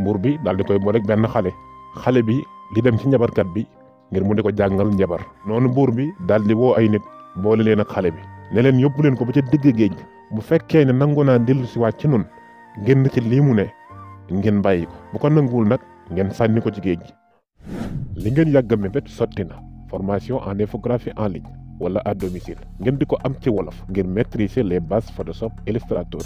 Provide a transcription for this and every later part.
buur bi daal di koy booleeg benn xale bi di dem ci njabarkat bi ngir mu di ko jàngal njabar. noonu buur bi daal di woo ay nit boole leen ak xale bi ne leen yóbbu leen ko ba ca digg géej bu fekkee ne nangu naa dellu si waat ci nun génn ci lii mu ne ngeen bàyyi ko bu ko nanguwul nag ngeen sànni ko ci géej gi. li ngeen yàgg a mébét sotti na formation en infographie en ligne wala à domicile ngeen di ko am ci wolof ngir maîtriser les bases Photoshop Illustrator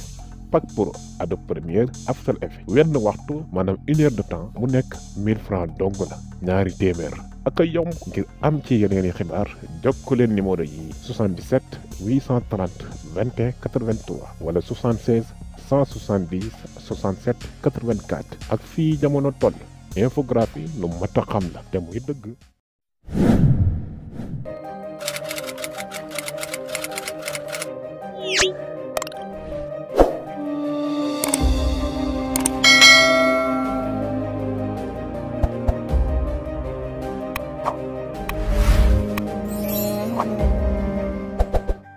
Pack Pro Adobe Premiere After Effects wenn waxtu maanaam 1 heure de temps mu nekk 1000 francs dong la ñaari téeméer ak a yomb. ngir am ci yeneen i xibaar jokk leen numéro yi 77 830 21 83 wala 76 170 67 84 ak fii jamono toll infographie lu mat a xam la te muy dëgg.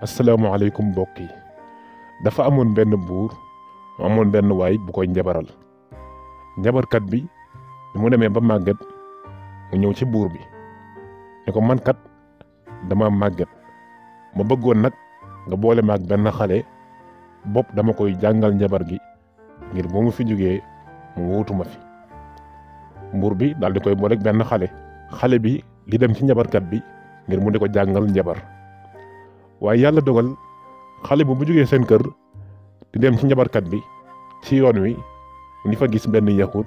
asalaamaaleykum mbokk yi dafa amoon benn buur amoon benn waay bu koy njabaral njabarkat bi mu demee ba màgget mu ñëw ci buur bi ne ko man kat dama màgget ma bëggoon nag nga boole maag benn xale bopp dama koy jàngal njabar gi ngir bu mu fi jógee mu wuutuma fi. buur bi daal di koy booleeg benn xale bi di dem ci njabarkat bi ngir mu di ko jàngal njabar. waaye yàlla dogal xale bu jógee seen kër di dem ci njabarkat bi ci yoon wi ni fa gis benn yahud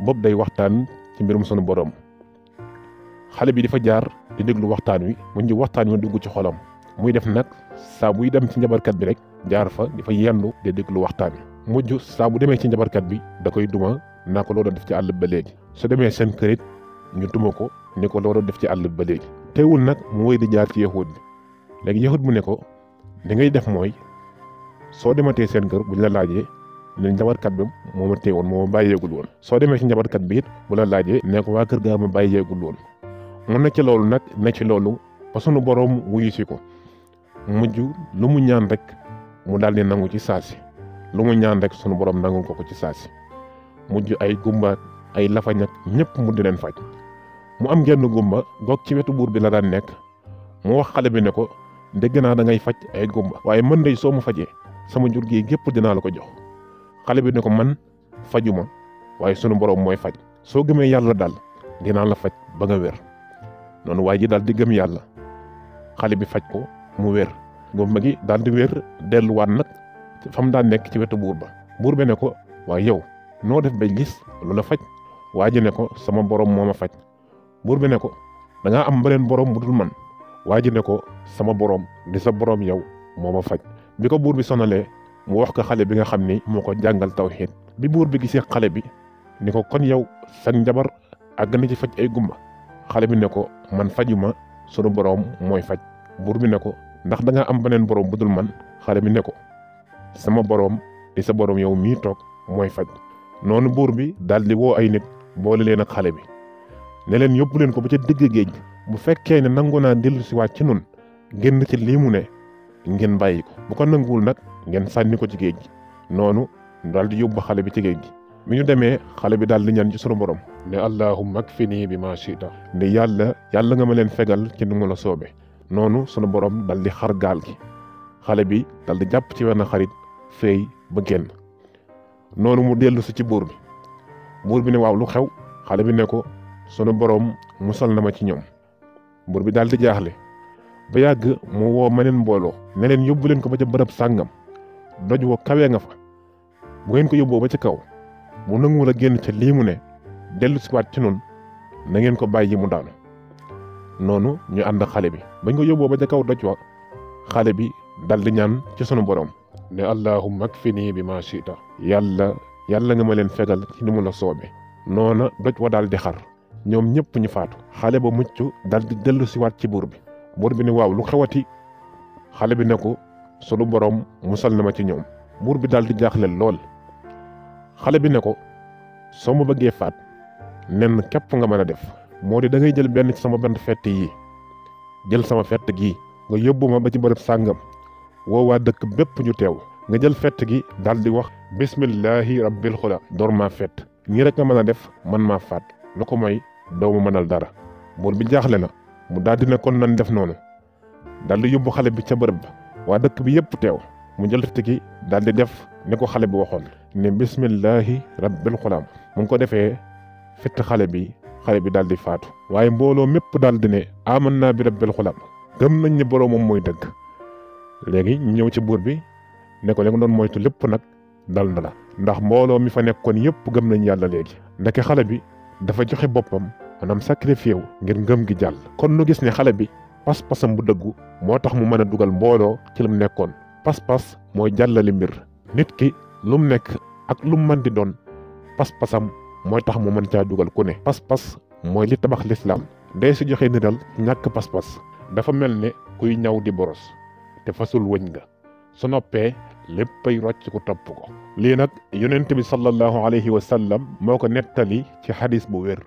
bopp day waxtaan ci mbirum sunu borom. xale bi di fa jaar di déglu waxtaan wi mu ngi waxtaan wi dugg ci xolam muy def nag saa buy dem ci njabarkat bi rek jaar fa di fa yendu di déglu waxtaan wi. mujj saa bu demee ci njabarkat bi da koy duma naa ko loolu def ci àll ba léegi su demee seen kër it ñu duma ko ni ko loolu def ci àll ba léegi. teewul nag mu wéy di jaar ci yahud bi. léegi yahut mu ne ko li ngay def mooy soo dematee seen kër buñ la laajee ne njabarkat bi moo ma teewoon moo ma bàyyeegul woon soo demee ci njabarkat bi it bu la laajee ne ko waa kër gaa ma bàyyeegul woon. mu ne ci loolu nag ne ci loolu ba sunu boroom wuyu si ko mujj lu mu ñaan rek mu daal di nangu ci saasi lu mu ñaan rek sunu boroom nangul ko ci saasi mujj ay gumba ay lafañ ak ñëpp mu di leen faj. mu am genn gumba goog ci wetu buur bi la daan nekk mu wax xale bi ne ko dégg naa da ngay faj ay gumba waaye man de soo ma fajee sama jur gi gépp dinaa la ko jox. xale bi ne ko man fajuma waaye sunu borom mooy faj soo gëmee yàlla daal dinaa la faj ba nga wér. noonu waaye ji daal di gëm yàlla xale bi faj ko mu wér gumba gi daal di wér delluwaat nag fa mu daan nekk ci wetu buur ba. buur bi ne ko waaye yow noo def bay gis lu la faj waa ji ne ko sama borom moo ma faj. buur bi ne ko da ngaa am beneen borom bu dul man. waa ji ne ko sama borom di sa borom yow moo ma faj. bi ko buur bi sonalee mu wax ko xale bi nga xam ni moo ko jàngal tawhiid. bi buur bi gisee xale bi ni ko kon yow sag njabar àgg na ci faj ay gumba. xale bi ne ko man fajuma sunu borom mooy faj. buur bi ne ko ndax da nga am beneen borom bu dul man. xale bi ne ko sama borom di sa borom yow mii toog mooy faj. noonu buur bi daal di woo ay nit boole leen ak xale bi ne leen yóbbu leen ko ba ca digg géej bu fekkee ne nangu naa dellu si waat ci nun génn ci lii mu ne ngeen bàyyi ko bu ko nanguwul nag ngeen sànni ko ci géej gi. noonu daal di yóbbu xale bi ci géej gi. bi ñu demee xale bi daal di ñaan ci sunu borom ne allahumma akfini bi ma shita ne yàlla nga ma leen fegal ci nu mu la soobe. noonu sunu borom dal di xar gaal gi xale bi dal di jàpp ci wenn xarit feey ba génn. noonu mu dellu si ci buur bi ne waaw lu xew. xale bi ne ko sunu borom musal na ma ci ñoom. buur bi daal di jaaxle ba yàgg mu woo meneen mbooloo ne leen yóbbu leen ko ba ca bërëb sàngam doj woo kawee nga fa bu ngeen ko yóbboo ba ca kaw bu nanguwul a génn ca lii mu ne dellu si waat ci nun na ngeen ko bàyyi mu daanu. noonu ñu ànd xale bi bañ ko yóbboo ba ca kaw doj wa xale bi dal di ñaan ci sunu borom ne allahumma akfini bi ma shita yàlla nga ma leen fegal ci ni mu la soobe. noona doj wa daal di xar ñoom ñëpp ñu faatu. xale ba mucc dal di dellu si waat ci buur bi ne waaw lu xewati. xale bi ne ko sunu borom musal na ma ci ñoom. buur bi daal di jaaxle lool. xale bi ne ko soo ma bëggee faat nen képp nga mën a def moo di da ngay jël benn ci sama benn fett yi jël sama fett gi nga yóbbu ma ba ci bërëb sàngam woo waa dëkk bépp ñu teew nga jël fett gi daal di wax bismillahi rabbil xula door maa fett ñii rek nga mën a def man maa faat lu ko mooy doo ma mënal dara. buur bi jaaxle na mu daal di ne kon nan def noonu daal di yóbbu xale bi ca bërëb ba waa dëkk bi yëpp teew mu jël tigi daal di def ni ko xale bi waxoon ne bismillahi rabbil xulaam mu ngi ko defee fitt xale bi daal di faatu. waaye mbooloo mépp daal di ne aman naa bi rabbil xulaam gëm nañ ne borom moom mooy dëgg. léegi ñu ñëw ci buur bi ne ko li nga doon moytu lépp nag dal na la ndax mbooloo mi fa nekkoon yëpp gëm nañ yàlla léegi. ndeke xale bi dafa joxe boppam maanaam sacrifié wu ngir ngëm gi jàll. kon nu gis ne xale bi pas-pasam bu dëggu moo tax mu mën a dugal mbooloo ci lim nekkoon. pas-pas mooy jàllali mbir nit ki lu mu nekk ak lu mu mën di doon pas-pasam mooy tax mu mën caa dugal ku ne. pas-pas mooy li tabax lislaam day si joxe niral ñàkk pas-pas dafa mel ne kuy ñaw di boros te fasul wëñ nga su noppee léppay rocc ko topp ko. lii nag yonent bi sallallahu alayhi wa sallam moo ko nettali ci xadis bu wér.